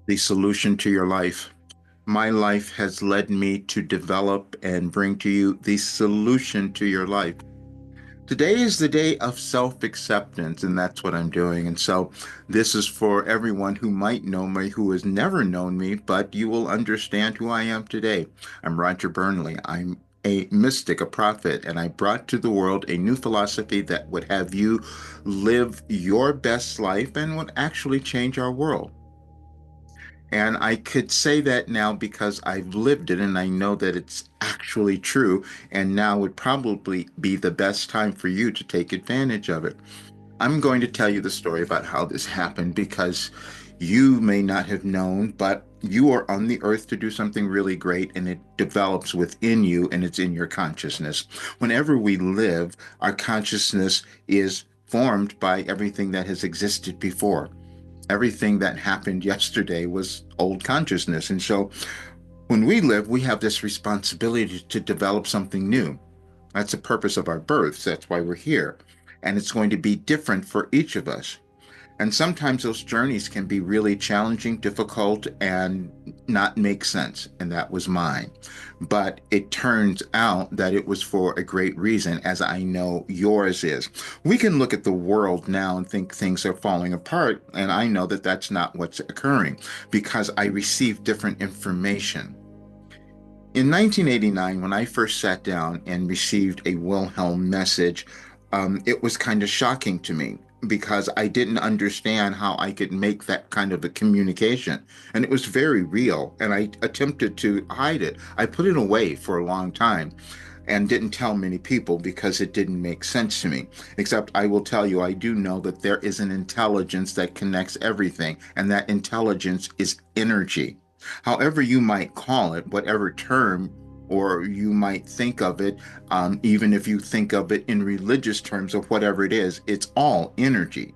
The solution to your life. My life has led me to develop and bring to you the solution to your life. Today is the day of self-acceptance, and that's what I'm doing. And so this is for everyone who might know me, who has never known me, but you will understand who I am today. I'm Roger Burnley. I'm a mystic, a prophet, and I brought to the world a new philosophy that would have you live your best life and would actually change our world. And I could say that now because I've lived it and I know that it's actually true. And now would probably be the best time for you to take advantage of it. I'm going to tell you the story about how this happened because you may not have known, but you are on the earth to do something really great and it develops within you and it's in your consciousness. Whenever we live, our consciousness is formed by everything that has existed before. Everything that happened yesterday was old consciousness. And so when we live, we have this responsibility to develop something new. That's the purpose of our births. That's why we're here. And it's going to be different for each of us. And sometimes those journeys can be really challenging, difficult, and not make sense. And that was mine. But it turns out that it was for a great reason, as I know yours is. We can look at the world now and think things are falling apart. And I know that that's not what's occurring because I received different information. In 1989, when I first sat down and received a Wilhelm message, it was kind of shocking to me because I didn't understand how I could make that kind of a communication. And it was very real, and I attempted to hide it. I put it away for a long time and didn't tell many people because it didn't make sense to me. Except I will tell you, I do know that there is an intelligence that connects everything, and that intelligence is energy. However, you might call it, whatever term, or you might think of it, even if you think of it in religious terms of whatever it is, it's all energy.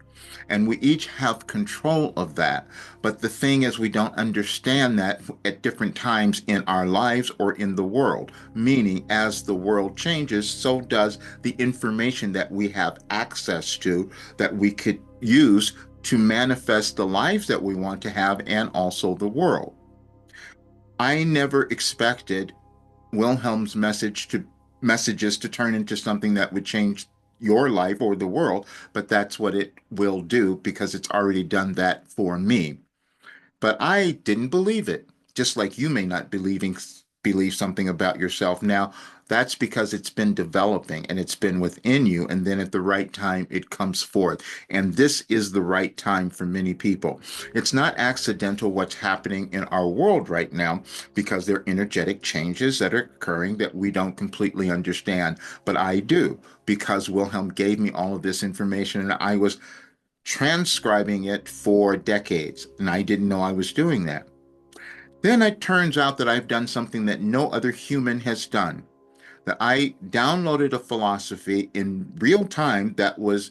And we each have control of that. But the thing is, we don't understand that at different times in our lives or in the world. Meaning, as the world changes, so does the information that we have access to that we could use to manifest the lives that we want to have and also the world. I never expected Wilhelm's messages to turn into something that would change your life or the world, but that's what it will do because it's already done that for me. But I didn't believe it, just like you may not believe something about yourself now. That's because it's been developing and it's been within you, and then at the right time it comes forth. And this is the right time for many people. It's not accidental what's happening in our world right now because there are energetic changes that are occurring that we don't completely understand. But I do because Wilhelm gave me all of this information and I was transcribing it for decades, and I didn't know I was doing that. Then it turns out that I've done something that no other human has done. That I downloaded a philosophy in real time that was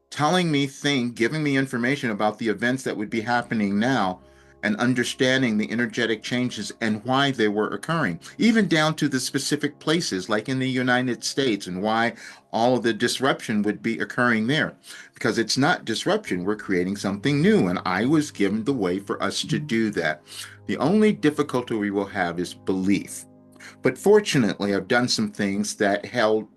telling me things, giving me information about the events that would be happening now, and understanding the energetic changes and why they were occurring, even down to the specific places, like in the United States, and why all of the disruption would be occurring there. Because it's not disruption, we're creating something new, and I was given the way for us to do that. The only difficulty we will have is belief. But fortunately, I've done some things that helped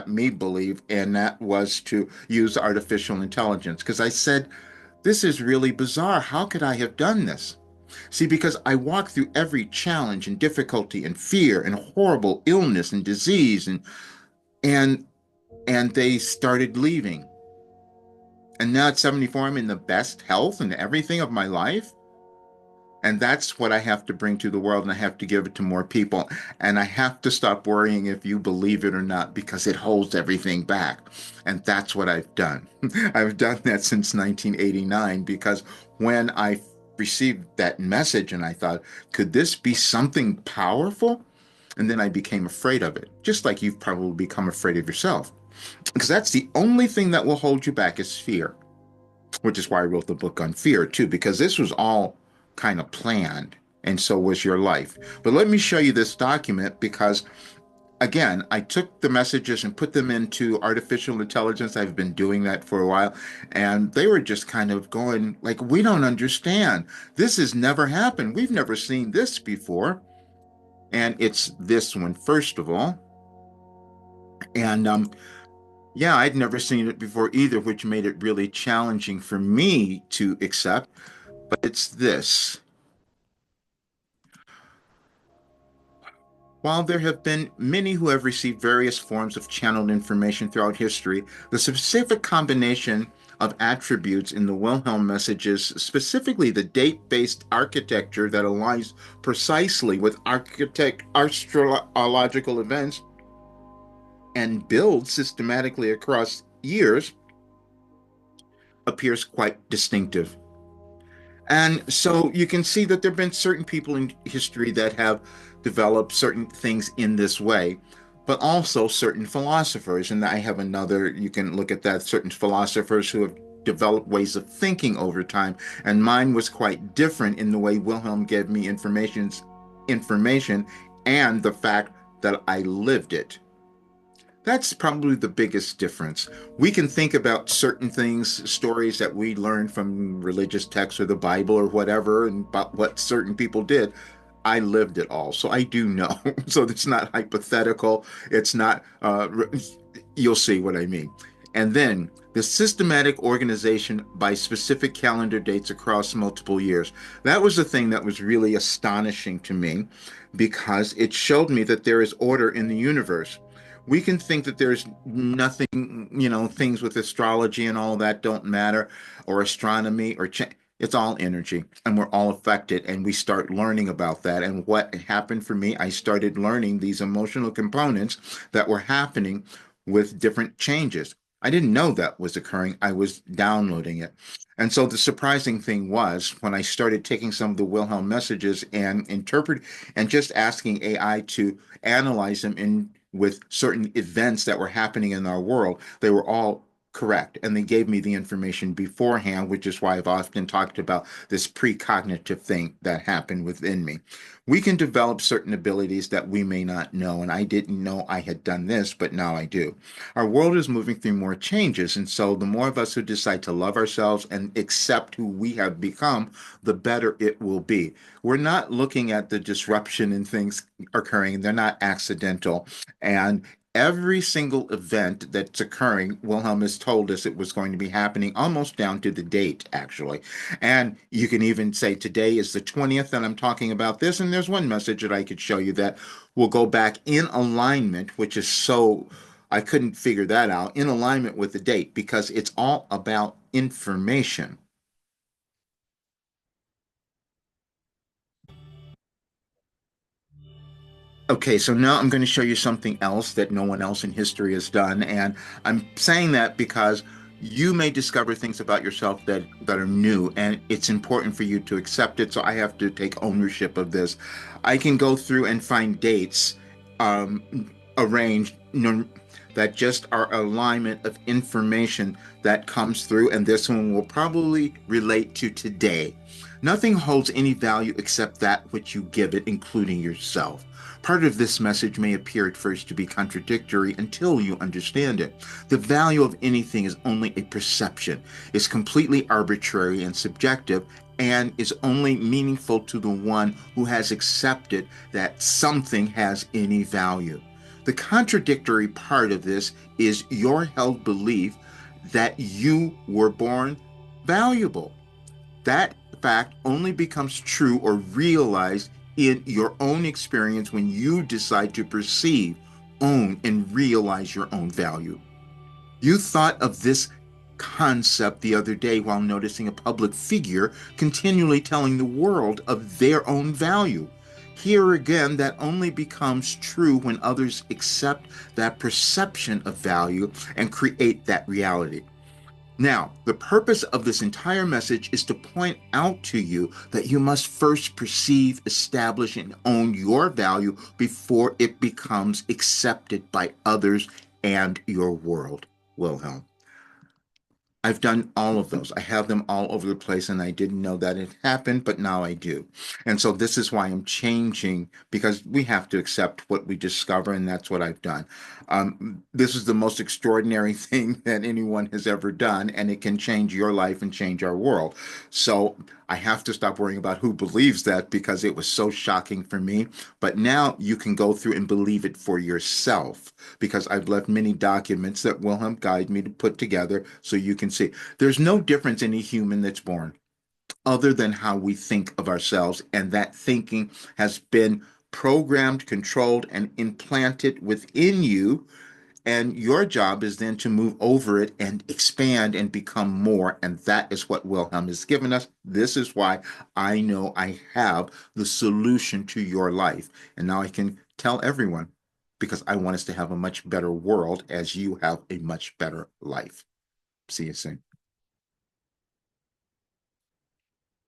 me believe, and that was to use artificial intelligence. Because I said, this is really bizarre. How could I have done this? See, because I walked through every challenge and difficulty and fear and horrible illness and disease and and they started leaving. And now at 74, I'm in the best health and everything of my life. And that's what I have to bring to the world, and I have to give it to more people. And I have to stop worrying if you believe it or not because it holds everything back. And that's what I've done. I've done that since 1989 because when I received that message and I thought, could this be something powerful? And then I became afraid of it, just like you've probably become afraid of yourself. Because that's the only thing that will hold you back is fear, which is why I wrote the book on fear too, because this was all kind of planned, and so was your life. But let me show you this document because again, I took the messages and put them into artificial intelligence. I've been doing that for a while, and they were just kind of going like, "We don't understand. This has never happened. We've never seen this before." And it's this one, first of all. And yeah, I'd never seen it before either, which made it really challenging for me to accept. But it's this. While there have been many who have received various forms of channeled information throughout history, the specific combination of attributes in the Wilhelm messages, specifically the date-based architecture that aligns precisely with astrological events and builds systematically across years, appears quite distinctive. And so you can see that there have been certain people in history that have developed certain things in this way, but also certain philosophers. And I have another, you can look at that, certain philosophers who have developed ways of thinking over time. And mine was quite different in the way Wilhelm gave me information and the fact that I lived it. That's probably the biggest difference. We can think about certain things, stories that we learned from religious texts or the Bible or whatever, and about what certain people did. I lived it all, so I do know. So it's not hypothetical. It's not, you'll see what I mean. And then the systematic organization by specific calendar dates across multiple years. That was the thing that was really astonishing to me because it showed me that there is order in the universe. We can think that there's nothing, things with astrology and all that don't matter, or astronomy, it's all energy, and we're all affected. And we start learning about that. And what happened for me, I started learning these emotional components that were happening with different changes. I didn't know that was occurring. I was downloading it. And so the surprising thing was when I started taking some of the Wilhelm messages and interpret and just asking AI to analyze them in with certain events that were happening in our world, they were all correct. And they gave me the information beforehand, which is why I've often talked about this precognitive thing that happened within me. We can develop certain abilities that we may not know. And I didn't know I had done this, but now I do. Our world is moving through more changes. And so the more of us who decide to love ourselves and accept who we have become, the better it will be. We're not looking at the disruption and things occurring, they're not accidental. And every single event that's occurring, Wilhelm has told us it was going to be happening almost down to the date, actually. And you can even say today is the 20th, and I'm talking about this. And there's one message that I could show you that will go back in alignment, which is so, I couldn't figure that out, in alignment with the date, because it's all about information. Okay, so now I'm going to show you something else that no one else in history has done. And I'm saying that because you may discover things about yourself that are new, and it's important for you to accept it. So I have to take ownership of this. I can go through and find dates arranged, that just are alignment of information that comes through, and this one will probably relate to today. Nothing holds any value except that which you give it, including yourself. Part of this message may appear at first to be contradictory until you understand it. The value of anything is only a perception, is completely arbitrary and subjective, and is only meaningful to the one who has accepted that something has any value. The contradictory part of this is your held belief that you were born valuable. That fact only becomes true or realized in your own experience when you decide to perceive, own, and realize your own value. You thought of this concept the other day while noticing a public figure continually telling the world of their own value. Here again, that only becomes true when others accept that perception of value and create that reality. Now, the purpose of this entire message is to point out to you that you must first perceive, establish, and own your value before it becomes accepted by others and your world. Wilhelm. I've done all of those. I have them all over the place, and I didn't know that it happened, but now I do. And so this is why I'm changing because we have to accept what we discover, and that's what I've done. This is the most extraordinary thing that anyone has ever done, and it can change your life and change our world. So I have to stop worrying about who believes that because it was so shocking for me. But now you can go through and believe it for yourself because I've left many documents that Wilhelm guide me to put together so you can see. There's no difference in a human that's born other than how we think of ourselves, and that thinking has been programmed, controlled, and implanted within you. And your job is then to move over it and expand and become more. And that is what Wilhelm has given us. This is why I know I have the solution to your life. And now I can tell everyone because I want us to have a much better world as you have a much better life. See you soon.